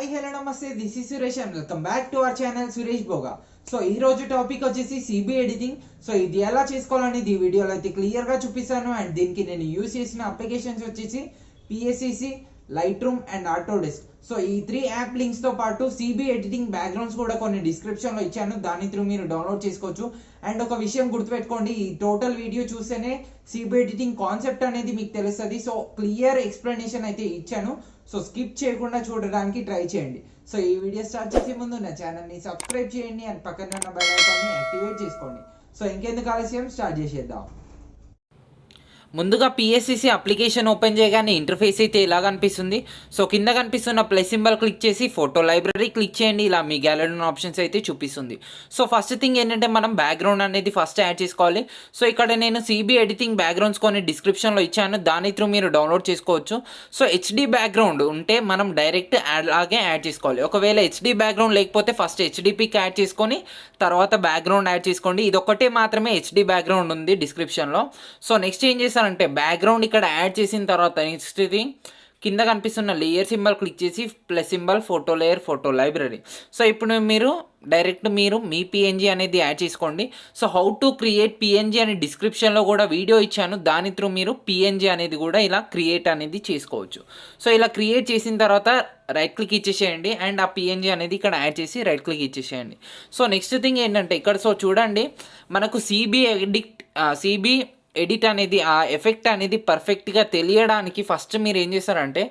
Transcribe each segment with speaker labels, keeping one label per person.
Speaker 1: Hi hello నమస్తే, this is Suresh and welcome back to our channel Suresh బోగా. So ఈ రోజు topic వచ్చేసి సిబి ఎడిటింగ్. సో ఇది ఎలా చేసుకోవాలనేది ఈ వీడియోలో అయితే క్లియర్గా చూపిస్తాను. అండ్ దీనికి నేను యూజ్ చేసిన అప్లికేషన్స్ వచ్చేసి PSCC, Lightroom and Autodesk. So ఈ 3 యాప్ లింక్స్ తో పాటు సిబి ఎడిటింగ్ బ్యాక్గ్రౌండ్స్ కూడా కొన్ని డిస్క్రిప్షన్ లో ఇచ్చాను, దాని త్రూ మీరు డౌన్లోడ్ చేసుకోవచ్చు. అండ్ ఒక విషయం గుర్తుపెట్టుకోండి, ఈ టోటల్ వీడియో చూస్తేనే సిబి ఎడిటింగ్ కాన్సెప్ట్ అనేది మీకు తెలుస్తుంది. సో క్లియర్ ఎక్స్ప్లెనేషన్ అయితే ఇచ్చాను, సో స్కిప్ చేయకుండా చూడడానికి ట్రై చేయండి. సో ఈ వీడియో స్టార్ట్ చేసే ముందు నా ఛానల్ని సబ్స్క్రైబ్ చేయండి అండ్ పక్కన ఉన్న బెల్ ఐకాన్ని యాక్టివేట్ చేసుకోండి. సో ఇంకెందుకు ఆలస్యం, స్టార్ట్ చేసేద్దాం. ముందుగా పిఎస్సిసి అప్లికేషన్ ఓపెన్ చేయగానే ఇంటర్ఫేస్ అయితే ఇలా కనిపిస్తుంది. సో కింద కనిపిస్తున్న ప్లస్ సింబల్ క్లిక్ చేసి ఫోటో లైబ్రరీ క్లిక్ చేయండి. ఇలా మీ గ్యాలరీ ఆప్షన్స్ అయితే చూపిస్తుంది. సో ఫస్ట్ థింగ్ ఏంటంటే మనం బ్యాక్గ్రౌండ్ అనేది ఫస్ట్ యాడ్ చేసుకోవాలి. సో ఇక్కడ నేను సిబి ఎడిటింగ్ బ్యాక్గ్రౌండ్స్ కొన్ని డిస్క్రిప్షన్లో ఇచ్చాను, దాని త్రూ మీరు డౌన్లోడ్ చేసుకోవచ్చు. సో హెచ్డి బ్యాక్గ్రౌండ్ ఉంటే మనం డైరెక్ట్ అలాగే యాడ్ చేసుకోవాలి. ఒకవేళ హెచ్డి బ్యాక్గ్రౌండ్ లేకపోతే ఫస్ట్ హెచ్డిపికి యాడ్ చేసుకొని తర్వాత బ్యాక్గ్రౌండ్ యాడ్ చేసుకోండి. ఇది ఒకటే మాత్రమే హెచ్డి బ్యాక్గ్రౌండ్ ఉంది డిస్క్రిప్షన్లో. సో నెక్స్ట్ ఏం చేస్తారంటే బ్యాక్గ్రౌండ్ ఇక్కడ యాడ్ చేసిన తర్వాత నెక్స్ట్ ఇది కింద కనిపిస్తున్న లేయర్ సింబల్ క్లిక్ చేసి plus symbol photo layer photo library. So ఇప్పుడు మీరు డైరెక్ట్ మీ పిఎన్జీ అనేది యాడ్ చేసుకోండి. So how to create PNG అనే డిస్క్రిప్షన్లో కూడా వీడియో ఇచ్చాను, దాని త్రూ మీరు పిఎన్జీ అనేది కూడా ఇలా క్రియేట్ అనేది చేసుకోవచ్చు. సో ఇలా క్రియేట్ చేసిన తర్వాత రైట్ క్లిక్ ఇచ్చేసేయండి అండ్ ఆ పిఎన్జీ అనేది ఇక్కడ యాడ్ చేసి రైట్ క్లిక్ ఇచ్చేసేయండి. సో నెక్స్ట్ థింగ్ ఏంటంటే ఇక్కడ సో చూడండి, మనకు సిబి ఎడిట్ అనేది ఆ ఎఫెక్ట్ అనేది పర్ఫెక్ట్గా తెలియడానికి ఫస్ట్ మీరు ఏం చేస్తారంటే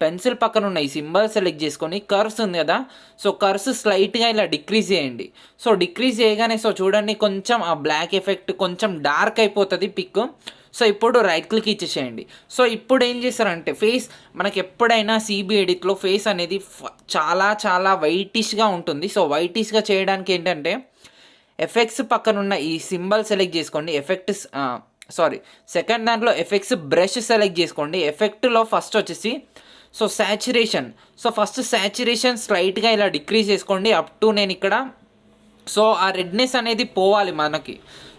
Speaker 1: పెన్సిల్ పక్కన ఉన్న ఈ సింబల్ సెలెక్ట్ చేసుకొని కర్వ్స్ ఉంది కదా, సో కర్వ్స్ స్లైట్గా ఇలా డిక్రీజ్ చేయండి. సో డిక్రీజ్ చేయగానే సో చూడండి కొంచెం ఆ బ్లాక్ ఎఫెక్ట్ కొంచెం డార్క్ అయిపోతుంది పిక్. సో ఇప్పుడు రైట్ క్లిక్ ఇచ్చేసేయండి. సో ఇప్పుడు ఏం చేస్తారంటే ఫేస్ మనకి ఎప్పుడైనా సిబి ఎడిట్లో ఫేస్ అనేది చాలా చాలా వైటిష్గా ఉంటుంది. సో వైటిష్గా చేయడానికి ఏంటంటే ఎఫెక్ట్స్ పక్కన ఉన్న ఈ సింబల్ సెలెక్ట్ చేసుకోండి. సెకండ్ దాంట్లో ఎఫెక్ట్స్ బ్రష్ సెలెక్ట్ చేసుకోండి. ఎఫెక్ట్లో ఫస్ట్ వచ్చేసి so saturation. So first saturation స్లైట్గా ఇలా డిక్రీజ్ చేసుకోండి అప్ టు నేను ఇక్కడ సో ఆ రెడ్నెస్ అనేది పోవాలి మనకి.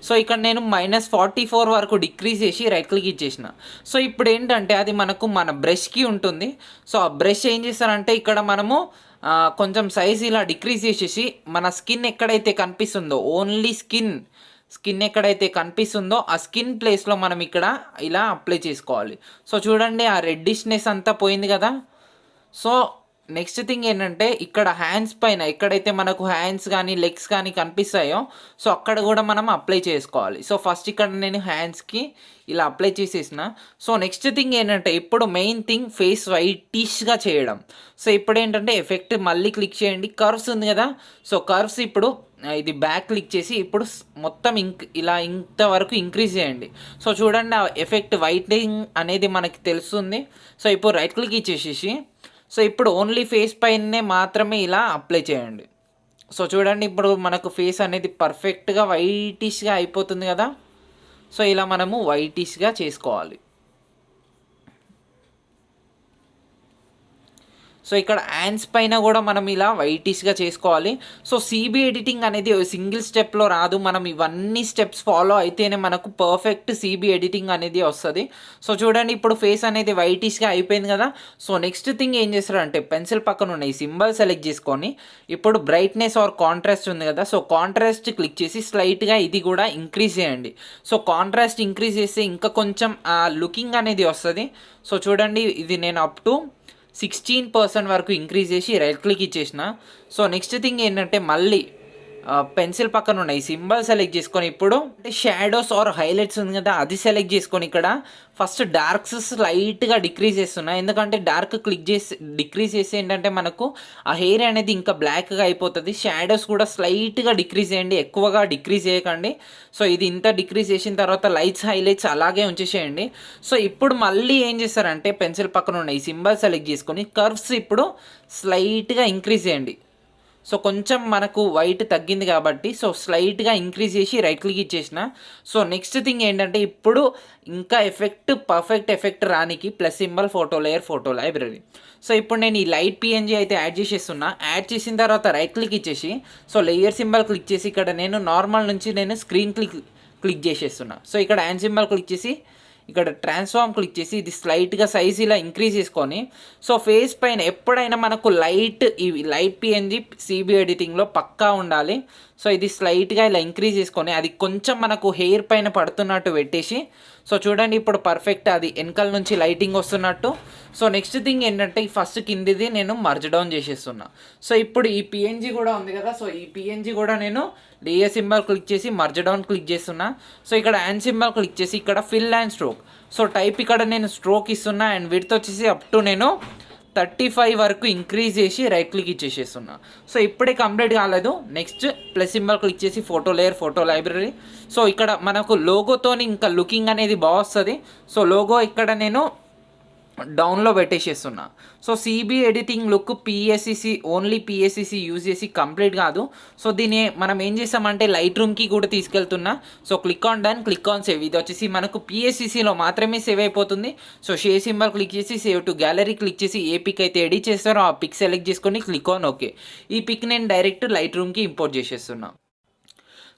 Speaker 1: సో ఇక్కడ నేను -44 వరకు డిక్రీజ్ చేసి రైట్ క్లిక్ ఇచ్చేసిన. సో ఇప్పుడు ఏంటంటే అది మనకు మన బ్రష్కి ఉంటుంది. సో ఆ బ్రష్ ఏం చేస్తారంటే ఇక్కడ మనము కొంచెం సైజ్ ఇలా డిక్రీజ్ చేసేసి మన స్కిన్ ఎక్కడైతే కనిపిస్తుందో ఓన్లీ స్కిన్ ఎక్కడైతే కనిపిస్తుందో ఆ స్కిన్ ప్లేస్లో మనం ఇక్కడ ఇలా అప్లై చేసుకోవాలి. సో చూడండి ఆ రెడ్డిష్నెస్ అంతా పోయింది కదా. సో నెక్స్ట్ థింగ్ ఏంటంటే ఇక్కడ హ్యాండ్స్ పైన ఎక్కడైతే మనకు హ్యాండ్స్ కానీ లెగ్స్ కానీ కనిపిస్తాయో సో అక్కడ కూడా మనం అప్లై చేసుకోవాలి. సో ఫస్ట్ ఇక్కడ నేను హ్యాండ్స్కి ఇలా అప్లై చేసేసిన. సో నెక్స్ట్ థింగ్ ఏంటంటే ఇప్పుడు మెయిన్ థింగ్ ఫేస్ వైటిష్గా చేయడం. సో ఇప్పుడు ఏంటంటే ఎఫెక్ట్ మళ్ళీ క్లిక్ చేయండి, కర్వ్స్ ఉంది కదా, సో కర్వ్స్ ఇప్పుడు ఇది బ్యాక్ క్లిక్ చేసి ఇప్పుడు మొత్తం ఇలా ఇంతవరకు ఇంక్రీజ్ చేయండి. సో చూడండి ఆ ఎఫెక్ట్ వైట్నింగ్ అనేది మనకి తెలుస్తుంది. సో ఇప్పుడు రైట్ క్లిక్ ఇచ్చేసేసి సో ఇప్పుడు ఓన్లీ ఫేస్ పైనే మాత్రమే ఇలా అప్లై చేయండి. సో చూడండి ఇప్పుడు మనకు ఫేస్ అనేది పర్ఫెక్ట్గా వైటిష్గా అయిపోతుంది కదా. సో ఇలా మనము వైటిష్గా చేసుకోవాలి. సో ఇక్కడ హ్యాండ్స్ పైన కూడా మనం ఇలా వైటిష్గా చేసుకోవాలి. సో సిబి ఎడిటింగ్ అనేది సింగిల్ స్టెప్లో రాదు, మనం ఇవన్నీ స్టెప్స్ ఫాలో అయితేనే మనకు పర్ఫెక్ట్ సిబి ఎడిటింగ్ అనేది వస్తుంది. సో చూడండి ఇప్పుడు ఫేస్ అనేది వైటిష్గా అయిపోయింది కదా. సో నెక్స్ట్ థింగ్ ఏం చేస్తారంటే పెన్సిల్ పక్కన ఉన్న ఈ సింబల్ సెలెక్ట్ చేసుకొని ఇప్పుడు బ్రైట్నెస్ ఆర్ కాంట్రాస్ట్ ఉంది కదా, సో కాంట్రాస్ట్ క్లిక్ చేసి స్లైట్గా ఇది కూడా ఇంక్రీజ్ చేయండి. సో కాంట్రాస్ట్ ఇంక్రీజ్ చేస్తే ఇంకా కొంచెం ఆ లుకింగ్ అనేది వస్తుంది. సో చూడండి ఇది నేను అప్ టు 16% వరకు ఇంక్రీజ్ చేసి రైట్ క్లిక్ ఇచ్చేసిన. సో నెక్స్ట్ థింగ్ ఏంటంటే మళ్ళీ పెన్సిల్ పక్కన ఉన్న ఈ సింబల్ సెలెక్ట్ చేసుకొని ఇప్పుడు షాడోస్ ఆర్ హైలైట్స్ ఉంది కదా అది సెలెక్ట్ చేసుకొని ఇక్కడ ఫస్ట్ డార్క్స్ స్లైట్గా డిక్రీజ్ చేస్తున్నా, ఎందుకంటే డార్క్ క్లిక్ చేసి డిక్రీజ్ చేసి ఏంటంటే మనకు ఆ హెయిర్ అనేది ఇంకా బ్లాక్గా అయిపోతుంది. షాడోస్ కూడా స్లైట్గా డిక్రీజ్ చేయండి, ఎక్కువగా డిక్రీజ్ చేయకండి. సో ఇది ఇంత డిక్రీజ్ చేసిన తర్వాత లైట్స్ హైలైట్స్ అలాగే ఉంచేసేయండి. సో ఇప్పుడు మళ్ళీ ఏం చేస్తారంటే పెన్సిల్ పక్కన ఉన్న ఈ సింబల్ సెలెక్ట్ చేసుకొని కర్వ్స్ ఇప్పుడు స్లైట్గా ఇంక్రీజ్ చేయండి. సో కొంచెం మనకు వైట్ తగ్గింది కాబట్టి సో స్లైట్గా ఇంక్రీజ్ చేసి రైట్ క్లిక్ ఇచ్చేసిన. సో నెక్స్ట్ థింగ్ ఏంటంటే ఇప్పుడు ఇంకా పర్ఫెక్ట్ ఎఫెక్ట్ రానికి plus symbol photo layer photo library. So ఇప్పుడు నేను ఈ లైట్ పిఎన్జీ అయితే యాడ్ చేసేస్తున్నా. యాడ్ చేసిన తర్వాత రైట్ క్లిక్ ఇచ్చేసి సో లేయర్ సింబల్ క్లిక్ చేసి ఇక్కడ నేను నార్మల్ నుంచి నేను స్క్రీన్ క్లిక్ చేసేస్తున్నా. సో ఇక్కడ హ్యాండ్ సింబల్ క్లిక్ చేసి
Speaker 2: ఇక్కడ ట్రాన్స్ఫార్మ్ క్లిక్ చేసి ఇది స్లైట్గా సైజ్ ఇలా ఇంక్రీజ్ చేసుకొని, సో ఫేస్ పైన ఎప్పుడైనా మనకు లైట్ పిఎన్జి సిబి ఎడిటింగ్లో పక్కా ఉండాలి. సో ఇది స్లైట్గా ఇలా ఇంక్రీజ్ చేసుకొని అది కొంచెం మనకు హెయిర్ పైన పడుతున్నట్టు పెట్టేసి, సో చూడండి ఇప్పుడు పర్ఫెక్ట్ అది వెనకాల నుంచి లైటింగ్ వస్తున్నట్టు. సో నెక్స్ట్ థింగ్ ఏంటంటే ఈ ఫస్ట్ కిందిది నేను మర్జ్ డౌన్ చేసేస్తున్నా. సో ఇప్పుడు ఈ పిఎన్జి కూడా ఉంది కదా, సో ఈ పిఎన్జి కూడా నేను లేయర్ సింబల్ క్లిక్ చేసి మర్జ్ డౌన్ క్లిక్ చేస్తున్నా. సో ఇక్కడ హ్యాండ్ సింబల్ క్లిక్ చేసి ఇక్కడ fill and stroke, so type ఇక్కడ నేను స్ట్రోక్ ఇస్తున్నా అండ్ విడ్త్ వచ్చేసి అప్ టు నేను 35 వరకు ఇంక్రీజ్ చేసి రైట్ క్లిక్ ఇచ్చేసేస్తున్నా. సో ఇప్పుడే కంప్లీట్ కాలేదు. నెక్స్ట్ ప్లస్ సింబల్ క్లిక్ చేసి photo layer, photo library. So ఇక్కడ మనకు లోగోతోని ఇంకా లుకింగ్ అనేది బాగా వస్తుంది. సో లోగో ఇక్కడ నేను డౌన్లో పెట్టేసేస్తున్నా. So CB editing look PSCC only PSCC use చేసి కంప్లీట్ కాదు. సో దీన్ని మనం ఏం చేస్తామంటే లైట్ రూమ్కి కూడా తీసుకెళ్తున్నా. So click on done, click on save. ఇది వచ్చేసి మనకు పిఎస్సిసిలో మాత్రమే సేవ్ అయిపోతుంది. సో షేర్ సింబల్ క్లిక్ చేసి సేవ్ టు గ్యాలరీ క్లిక్ చేసి ఏ పిక్ అయితే ఎడిట్ చేస్తారో ఆ పిక్ సెలెక్ట్ చేసుకొని క్లిక్ ఆన్ ఓకే. ఈ పిక్ నేను డైరెక్ట్ లైట్ రూమ్కి ఇంపోర్ట్ చేసేస్తున్నా.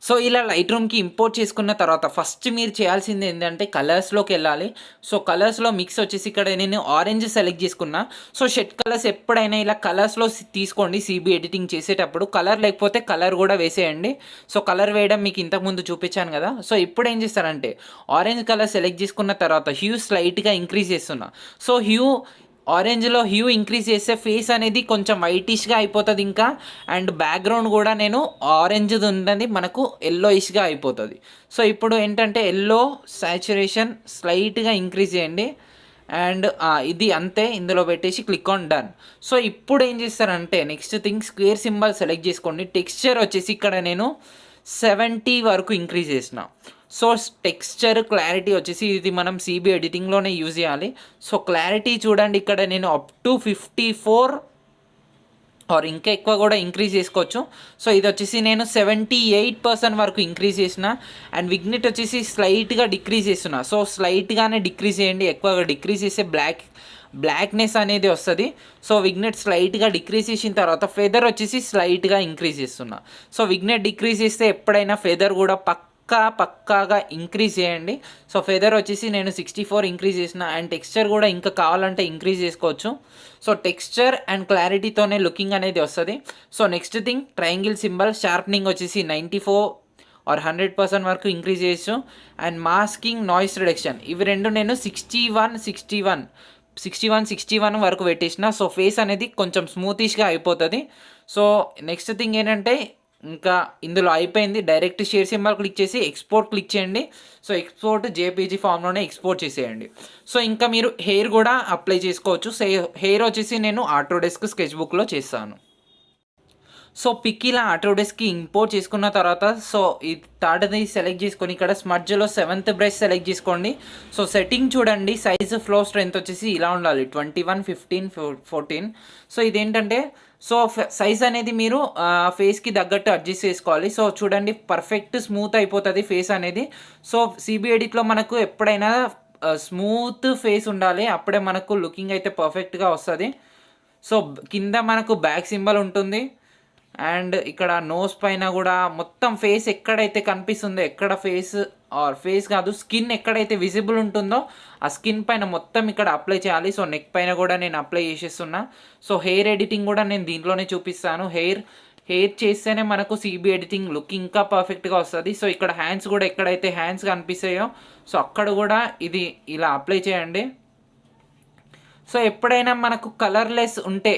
Speaker 2: సో ఇలా లైట్ రూమ్కి ఇంపోర్ట్ చేసుకున్న తర్వాత ఫస్ట్ మీరు చేయాల్సింది ఏంటంటే కలర్స్లోకి వెళ్ళాలి. సో కలర్స్లో మిక్స్ వచ్చేసి ఇక్కడ నేను ఆరెంజ్ సెలెక్ట్ చేసుకున్నా. సో షెడ్ కలర్స్ ఎప్పుడైనా ఇలా కలర్స్లో తీసుకోండి సిబి ఎడిటింగ్ చేసేటప్పుడు. కలర్ లేకపోతే కలర్ కూడా వేసేయండి. సో కలర్ వేయడం మీకు ఇంతకుముందు చూపించాను కదా. సో ఇప్పుడు ఏం చేస్తారంటే ఆరెంజ్ కలర్ సెలెక్ట్ చేసుకున్న తర్వాత హ్యూ స్లైట్గా ఇంక్రీజ్ చేస్తున్నా. సో ఆరెంజ్లో హ్యూ ఇంక్రీజ్ చేస్తే ఫేస్ అనేది కొంచెం వైటిష్గా అయిపోతుంది ఇంకా, అండ్ బ్యాక్గ్రౌండ్ కూడా నేను ఆరెంజ్ది ఉన్నది మనకు ఎల్లోయిష్గా అయిపోతుంది. సో ఇప్పుడు ఏంటంటే ఎల్లో సాచురేషన్ స్లైట్గా ఇంక్రీజ్ చేయండి అండ్ ఇది అంతే ఇందులో పెట్టేసి క్లిక్ ఆన్ డన్. సో ఇప్పుడు ఏం చేస్తారంటే next thing square symbol select చేసుకోండి. టెక్స్చర్ వచ్చేసి ఇక్కడ నేను 70 వరకు ఇంక్రీజ్ చేసిన. సో టెక్స్చర్ క్లారిటీ వచ్చేసి ఇది మనం సిబి ఎడిటింగ్లోనే యూజ్ చేయాలి. సో క్లారిటీ చూడండి ఇక్కడ నేను అప్ టు 54 ఆర్ ఇంకా ఎక్కువ కూడా ఇంక్రీజ్ చేసుకోవచ్చు. సో ఇది వచ్చేసి నేను 78% వరకు ఇంక్రీజ్ చేసిన అండ్ విగ్నెట్ వచ్చేసి స్లైట్గా డిక్రీజ్ చేస్తున్నా. సో స్లైట్గానే డిక్రీజ్ చేయండి, ఎక్కువగా డిక్రీజ్ చేస్తే బ్లాక్నెస్ అనేది వస్తుంది. సో విగ్నెట్ స్లైట్గా డిక్రీజ్ చేసిన తర్వాత ఫెదర్ వచ్చేసి స్లైట్గా ఇంక్రీజ్ చేస్తున్నా. సో విగ్నెట్ డిక్రీజ్ చేస్తే ఎప్పుడైనా ఫెదర్ కూడా పక్కాగా ఇంక్రీజ్ చేయండి. సో ఫెదర్ వచ్చేసి నేను 64 ఇంక్రీజ్ చేసిన అండ్ టెక్స్చర్ కూడా ఇంకా కావాలంటే ఇంక్రీజ్ చేసుకోవచ్చు. సో టెక్స్చర్ అండ్ క్లారిటీతోనే లుకింగ్ అనేది వస్తుంది. So next thing triangle symbol sharpening వచ్చేసి 94 ఆర్ 100% వరకు ఇంక్రీజ్ చేయొచ్చు. అండ్ మాస్కింగ్ నాయిస్ రిడక్షన్ ఇవి రెండు నేను 61 వరకు పెట్టేసిన. సో ఫేస్ అనేది కొంచెం స్మూతిష్గా అయిపోతుంది. సో నెక్స్ట్ థింగ్ ఏంటంటే ఇంకా ఇందులో అయిపోయింది. డైరెక్ట్ షేర్ సింబల్ క్లిక్ చేసి ఎక్స్పోర్ట్ క్లిక్ చేయండి. సో ఎక్స్పోర్ట్ జేపీజీ ఫామ్లోనే ఎక్స్పోర్ట్ చేసేయండి. సో ఇంకా మీరు హెయిర్ కూడా అప్లై చేసుకోవచ్చు. హెయిర్ వచ్చేసి నేను ఆటోడెస్క్ స్కెచ్ బుక్లో చేస్తాను. సో పిక్ ఇలా ఆటోడెస్క్కి ఇంపోర్ట్ చేసుకున్న తర్వాత సో ఈ థర్డ్ది సెలెక్ట్ చేసుకొని ఇక్కడ స్మడ్జ్లో 7th బ్రష్ సెలెక్ట్ చేసుకోండి. సో సెట్టింగ్ చూడండి, సైజ్ ఫ్లో స్ట్రెంత్ వచ్చేసి ఇలా ఉండాలి 21, 15, 14. సో ఇదేంటంటే సో సైజ్ అనేది మీరు ఫేస్కి తగ్గట్టు అడ్జస్ట్ చేసుకోవాలి. సో చూడండి పర్ఫెక్ట్ స్మూత్ అయిపోతుంది ఫేస్ అనేది. సో సిబి ఎడిట్లో మనకు ఎప్పుడైనా స్మూత్ ఫేస్ ఉండాలి, అప్పుడే మనకు లుకింగ్ అయితే పర్ఫెక్ట్గా వస్తుంది. సో కింద మనకు బ్యాక్ సింబల్ ఉంటుంది అండ్ ఇక్కడ నోస్ పైన కూడా మొత్తం ఫేస్ ఎక్కడైతే కనిపిస్తుందో, ఎక్కడ ఫేస్ కాదు స్కిన్ ఎక్కడైతే విజిబుల్ ఉంటుందో ఆ స్కిన్ పైన మొత్తం ఇక్కడ అప్లై చేయాలి. సో నెక్ పైన కూడా నేను అప్లై చేసేస్తున్నా. సో హెయిర్ ఎడిటింగ్ కూడా నేను దీంట్లోనే చూపిస్తాను. హెయిర్ చేస్తేనే మనకు సిబి ఎడిటింగ్ లుక్ ఇంకా పర్ఫెక్ట్గా వస్తుంది. సో ఇక్కడ హ్యాండ్స్ కూడా ఎక్కడైతే హ్యాండ్స్ కనిపిస్తాయో సో అక్కడ కూడా ఇది ఇలా అప్లై చేయండి. సో ఎప్పుడైనా మనకు కలర్లెస్ ఉంటే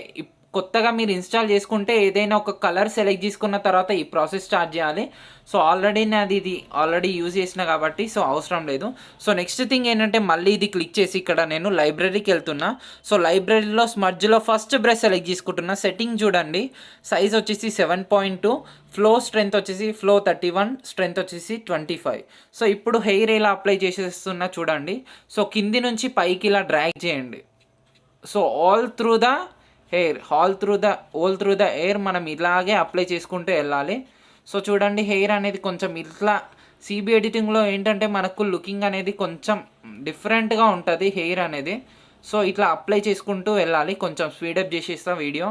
Speaker 2: కొత్తగా మీరు ఇన్స్టాల్ చేసుకుంటే ఏదైనా ఒక కలర్ సెలెక్ట్ చేసుకున్న తర్వాత ఈ ప్రాసెస్ స్టార్ట్ చేయాలి. సో ఆల్రెడీ నాది ఇది ఆల్రెడీ యూజ్ చేసిన కాబట్టి సో అవసరం లేదు. సో నెక్స్ట్ థింగ్ ఏంటంటే మళ్ళీ ఇది క్లిక్ చేసి ఇక్కడ నేను లైబ్రరీకి వెళ్తున్నా. సో లైబ్రరీలో స్మడ్జ్లో ఫస్ట్ బ్రష్ సెలెక్ట్ చేసుకుంటున్నా. సెట్టింగ్ చూడండి, సైజ్ వచ్చేసి 7.2, ఫ్లో స్ట్రెంత్ వచ్చేసి 31, స్ట్రెంత్ వచ్చేసి 25. సో ఇప్పుడు హెయిర్ ఇలా అప్లై చేసేస్తున్నా చూడండి. సో కింది నుంచి పైకి ఇలా డ్రాగ్ చేయండి. So all through the air మనం ఇలాగే అప్లై చేసుకుంటూ వెళ్ళాలి. సో చూడండి హెయిర్ అనేది కొంచెం ఇట్లా సిబి ఎడిటింగ్లో ఏంటంటే మనకు లుకింగ్ అనేది కొంచెం డిఫరెంట్గా ఉంటుంది హెయిర్ అనేది. సో ఇట్లా అప్లై చేసుకుంటూ వెళ్ళాలి. కొంచెం స్పీడప్ చేసేస్తా వీడియో.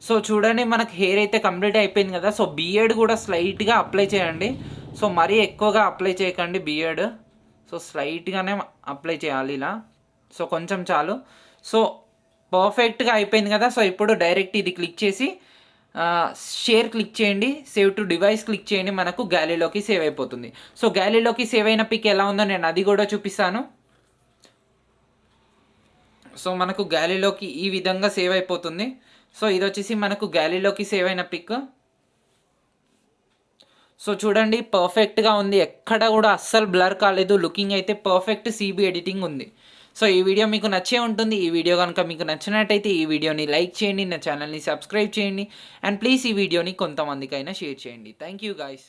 Speaker 2: సో చూడండి మనకు హెయిర్ అయితే కంప్లీట్ అయిపోయింది కదా. సో బియర్డ్ కూడా స్లైట్గా అప్లై చేయండి. సో మరీ ఎక్కువగా అప్లై చేయకండి బియర్డ్. సో స్లైట్గానే అప్లై చేయాలి ఇలా. సో కొంచెం చాలు. సో పర్ఫెక్ట్గా అయిపోయింది కదా. సో ఇప్పుడు డైరెక్ట్ ఇది క్లిక్ చేసి షేర్ క్లిక్ చేయండి, సేవ్ టు డివైస్ క్లిక్ చేయండి, మనకు గ్యాలరీలోకి సేవ్ అయిపోతుంది. సో గ్యాలరీలోకి సేవ్ అయిన పిక్ ఎలా ఉందో నేను అది కూడా చూపిస్తాను. సో మనకు గ్యాలరీలోకి ఈ విధంగా సేవ్ అయిపోతుంది. సో ఇది వచ్చేసి మనకు గ్యాలరీలోకి సేవ్ అయిన పిక్. సో చూడండి పర్ఫెక్ట్గా ఉంది, ఎక్కడ కూడా అస్సలు బ్లర్ కాలేదు, లుకింగ్ అయితే పర్ఫెక్ట్ CB ఎడిటింగ్ ఉంది. సో ఈ వీడియో మీకు నచ్చే ఉంటుంది. ఈ వీడియో కనుక మీకు నచ్చినట్టయితే ఈ వీడియోని లైక్ చేయండి, నా ఛానల్ని సబ్స్క్రైబ్ చేయండి, అండ్ ప్లీజ్ ఈ వీడియోని కొంతమందికైనా షేర్ చేయండి. Thank you guys.